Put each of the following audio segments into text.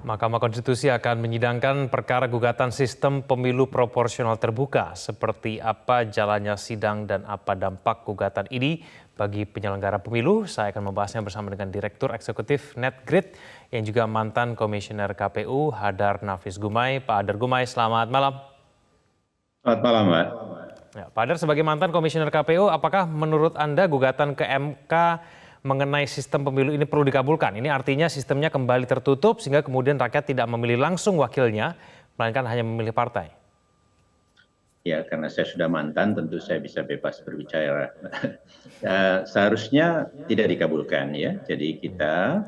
Mahkamah Konstitusi akan menyidangkan perkara gugatan sistem pemilu proporsional terbuka. Seperti apa jalannya sidang dan apa dampak gugatan ini bagi penyelenggara pemilu? Saya akan membahasnya bersama dengan Direktur Eksekutif NetGrid yang juga mantan Komisioner KPU Hadar Nafis Gumai. Pak Hadar Gumai, selamat malam. Selamat malam, Pak. Ya, Pak Hadar, sebagai mantan Komisioner KPU, apakah menurut Anda gugatan ke MK mengenai sistem pemilu ini perlu dikabulkan? Ini artinya sistemnya kembali tertutup sehingga kemudian rakyat tidak memilih langsung wakilnya, melainkan hanya memilih partai. Ya, karena saya sudah mantan, tentu saya bisa bebas berbicara. Seharusnya tidak dikabulkan, ya. Jadi kita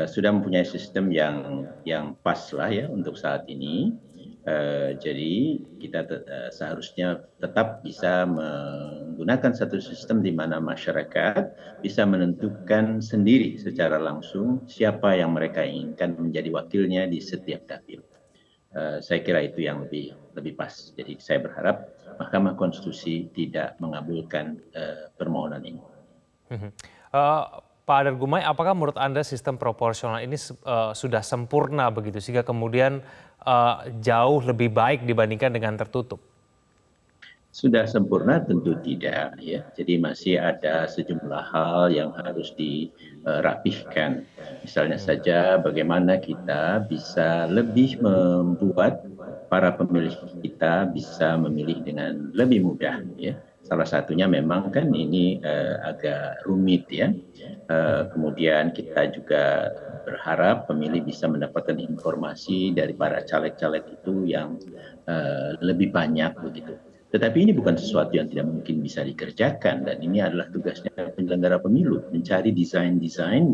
sudah mempunyai sistem yang pas lah ya untuk saat ini. Jadi kita seharusnya tetap bisa menggunakan satu sistem di mana masyarakat bisa menentukan sendiri secara langsung siapa yang mereka inginkan menjadi wakilnya di setiap dapil. Saya kira itu yang lebih pas. Jadi saya berharap Mahkamah Konstitusi tidak mengabulkan permohonan ini. Pak Hadar Gumai, apakah menurut Anda sistem proporsional ini sudah sempurna begitu sehingga kemudian jauh lebih baik dibandingkan dengan tertutup? Sudah sempurna tentu tidak, ya. Jadi masih ada sejumlah hal yang harus dirapihkan. Misalnya saja bagaimana kita bisa lebih membuat para pemilih kita bisa memilih dengan lebih mudah, ya. Salah satunya memang kan ini agak rumit, ya. Kemudian kita juga berharap pemilih bisa mendapatkan informasi dari para caleg-caleg itu yang lebih banyak begitu. Tetapi ini bukan sesuatu yang tidak mungkin bisa dikerjakan, dan ini adalah tugasnya penyelenggara pemilu, mencari desain-desain,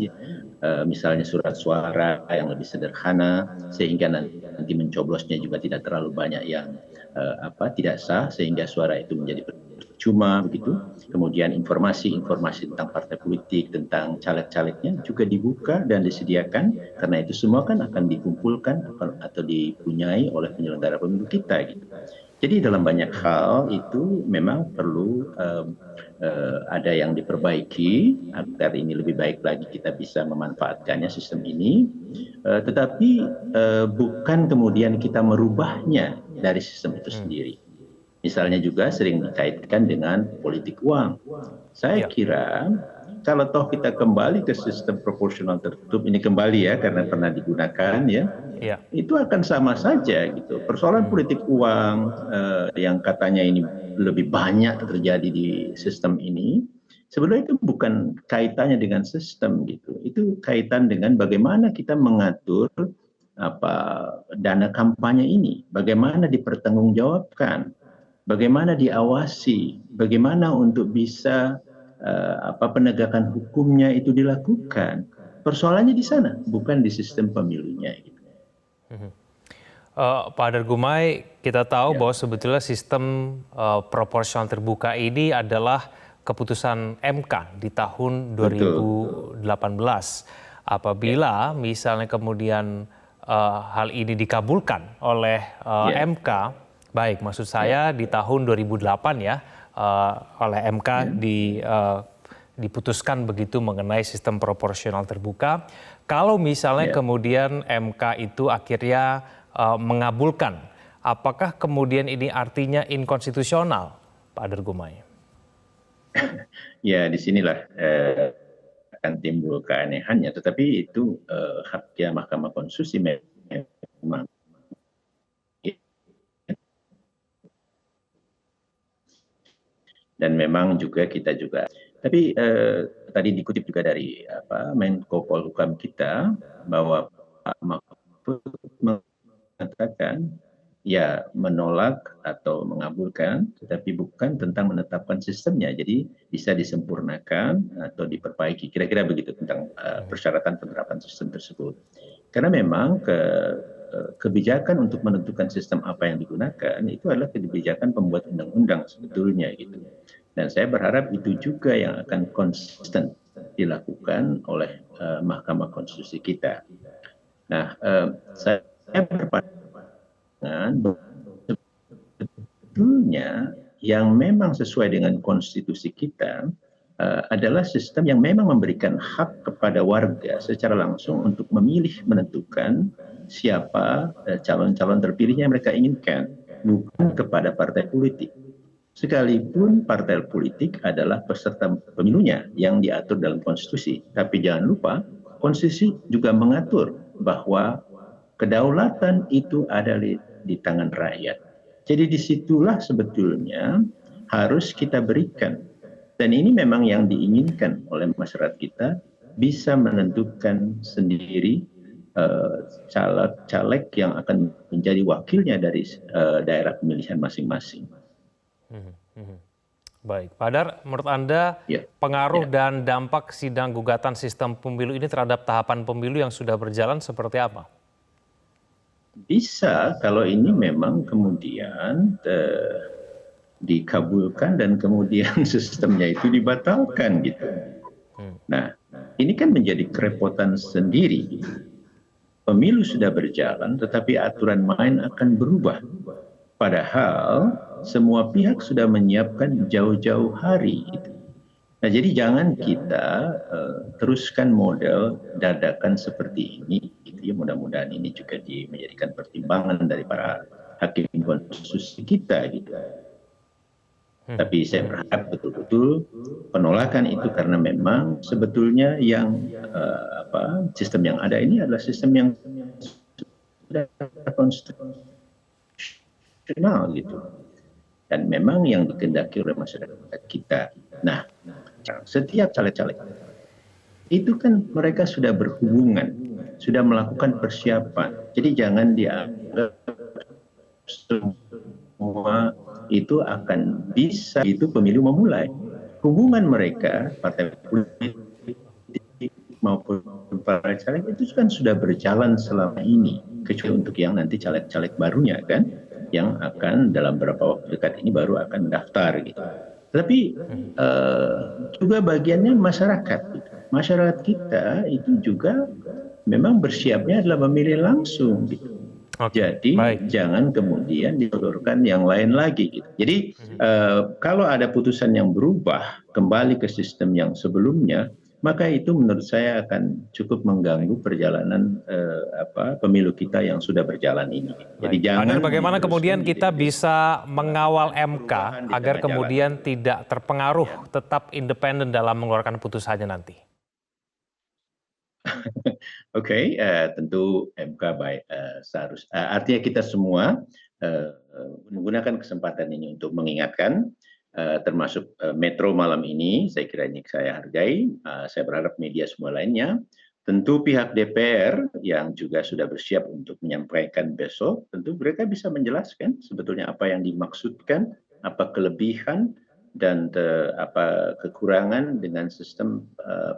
misalnya surat suara yang lebih sederhana sehingga nanti mencoblosnya juga tidak terlalu banyak yang tidak sah sehingga suara itu menjadi percuma begitu. Kemudian informasi tentang partai politik, tentang caleg-calegnya juga dibuka dan disediakan, karena itu semua kan akan dikumpulkan atau dipunyai oleh penyelenggara pemilu kita gitu. Jadi dalam banyak hal itu memang perlu ada yang diperbaiki agar ini lebih baik lagi kita bisa memanfaatkannya sistem ini, tetapi bukan kemudian kita merubahnya dari sistem itu sendiri. Misalnya juga sering dikaitkan dengan politik uang. Saya kira kalau toh kita kembali ke sistem proporsional tertutup ini kembali ya, karena pernah digunakan ya, itu akan sama saja gitu. Persoalan politik uang yang katanya ini lebih banyak terjadi di sistem ini, sebenarnya itu bukan kaitannya dengan sistem gitu. Itu kaitan dengan bagaimana kita mengatur dana kampanye ini, bagaimana dipertanggungjawabkan, bagaimana diawasi, bagaimana untuk bisa penegakan hukumnya itu dilakukan. Persoalannya di sana, bukan di sistem pemilunya. Pak Hadar Gumai, kita tahu bahwa sebetulnya sistem proporsional terbuka ini adalah keputusan MK di tahun 2018. Apabila misalnya kemudian hal ini dikabulkan oleh MK, baik maksud saya di tahun 2008 ya, oleh MK diputuskan begitu mengenai sistem proporsional terbuka. Kalau misalnya kemudian MK itu akhirnya mengabulkan, apakah kemudian ini artinya inkonstitusional, Pak Hadar Gumai? Ya, disinilah akan timbul keanehannya, tetapi itu haknya Mahkamah Konstitusi memang. Dan memang juga kita juga, tapi tadi dikutip juga dari Menko Polhukam kita bahwa Pak Mahfud mengatakan ya menolak atau mengabulkan, tetapi bukan tentang menetapkan sistemnya. Jadi bisa disempurnakan atau diperbaiki. Kira-kira begitu tentang persyaratan penerapan sistem tersebut. Karena memang kebijakan untuk menentukan sistem apa yang digunakan itu adalah kebijakan pembuat undang-undang sebetulnya gitu. Dan saya berharap itu juga yang akan konsisten dilakukan oleh Mahkamah Konstitusi kita. Nah, saya berpandangan sebetulnya yang memang sesuai dengan konstitusi kita adalah sistem yang memang memberikan hak kepada warga secara langsung untuk memilih menentukan siapa calon-calon terpilihnya yang mereka inginkan, bukan kepada partai politik. Sekalipun partai politik adalah peserta pemilunya yang diatur dalam konstitusi. Tapi jangan lupa, konstitusi juga mengatur bahwa kedaulatan itu ada di tangan rakyat. Jadi disitulah sebetulnya harus kita berikan. Dan ini memang yang diinginkan oleh masyarakat kita, bisa menentukan sendiri caleg yang akan menjadi wakilnya dari daerah pemilihan masing-masing. Baik, Pak Hadar, menurut Anda pengaruh dan dampak sidang gugatan sistem pemilu ini terhadap tahapan pemilu yang sudah berjalan seperti apa? Bisa kalau ini memang kemudian dikabulkan dan kemudian sistemnya itu dibatalkan gitu. Nah, ini kan menjadi kerepotan sendiri. Pemilu sudah berjalan, tetapi aturan main akan berubah. Padahal semua pihak sudah menyiapkan jauh-jauh hari. Nah, jadi jangan kita teruskan model dadakan seperti ini. Gitu ya. Mudah-mudahan ini juga menjadikan pertimbangan dari para hakim konstitusi kita. Gitu. Tapi saya berharap betul-betul penolakan itu karena memang sebetulnya yang sistem yang ada ini adalah sistem yang sudah konstitusional gitu. Dan memang yang dikehendaki oleh masyarakat kita. Nah, setiap caleg-caleg itu kan mereka sudah berhubungan, sudah melakukan persiapan. Jadi jangan dianggap semua itu akan bisa itu pemilu memulai. Hubungan mereka, partai politik maupun para caleg itu kan sudah berjalan selama ini. Kecuali untuk yang nanti caleg-caleg barunya kan, yang akan dalam beberapa waktu dekat ini baru akan mendaftar gitu. Tapi juga bagiannya masyarakat. Gitu. Masyarakat kita itu juga memang bersiapnya adalah memilih langsung gitu. Jadi jangan kemudian disodorkan yang lain lagi. Gitu. Jadi kalau ada putusan yang berubah kembali ke sistem yang sebelumnya, maka itu menurut saya akan cukup mengganggu perjalanan pemilu kita yang sudah berjalan ini. Jadi jangan. Bagaimana kemudian kita bisa mengawal MK agar kemudian tidak terpengaruh, tetap independen dalam mengeluarkan putusannya nanti? Oke, tentu MK baik seharusnya. Artinya kita semua menggunakan kesempatan ini untuk mengingatkan, termasuk Metro malam ini. Saya kira ini saya hargai. Saya berharap media semua lainnya. Tentu pihak DPR yang juga sudah bersiap untuk menyampaikan besok, tentu mereka bisa menjelaskan sebetulnya apa yang dimaksudkan, apa kelebihan dan apa kekurangan dengan sistem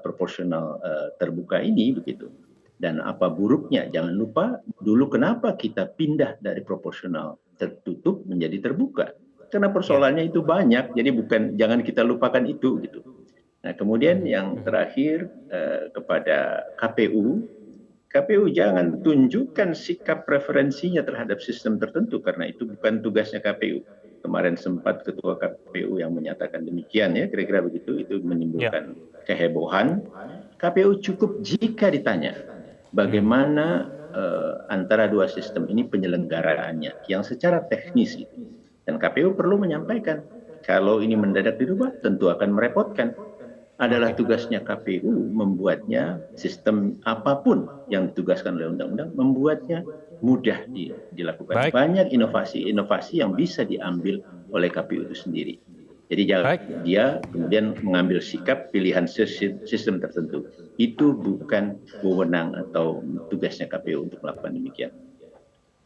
proporsional terbuka ini begitu. Dan apa buruknya, jangan lupa dulu kenapa kita pindah dari proporsional tertutup menjadi terbuka. Karena persoalannya itu banyak, jadi jangan kita lupakan itu gitu. Nah, kemudian yang terakhir kepada KPU jangan tunjukkan sikap preferensinya terhadap sistem tertentu karena itu bukan tugasnya KPU. Kemarin sempat ketua KPU yang menyatakan demikian ya, kira-kira begitu, itu menimbulkan kehebohan. KPU cukup jika ditanya bagaimana antara dua sistem ini penyelenggaraannya yang secara teknis itu. Dan KPU perlu menyampaikan kalau ini mendadak dirubah tentu akan merepotkan. Adalah tugasnya KPU membuatnya sistem apapun yang ditugaskan oleh undang-undang membuatnya mudah dilakukan. Baik. Banyak inovasi-inovasi yang bisa diambil oleh KPU itu sendiri. Jadi jangan dia kemudian mengambil sikap pilihan sistem tertentu. Itu bukan wewenang atau tugasnya KPU untuk melakukan demikian.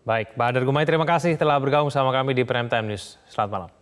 Baik, Pak Hadar Gumai, terima kasih telah bergabung sama kami di Prime Time News. Selamat malam.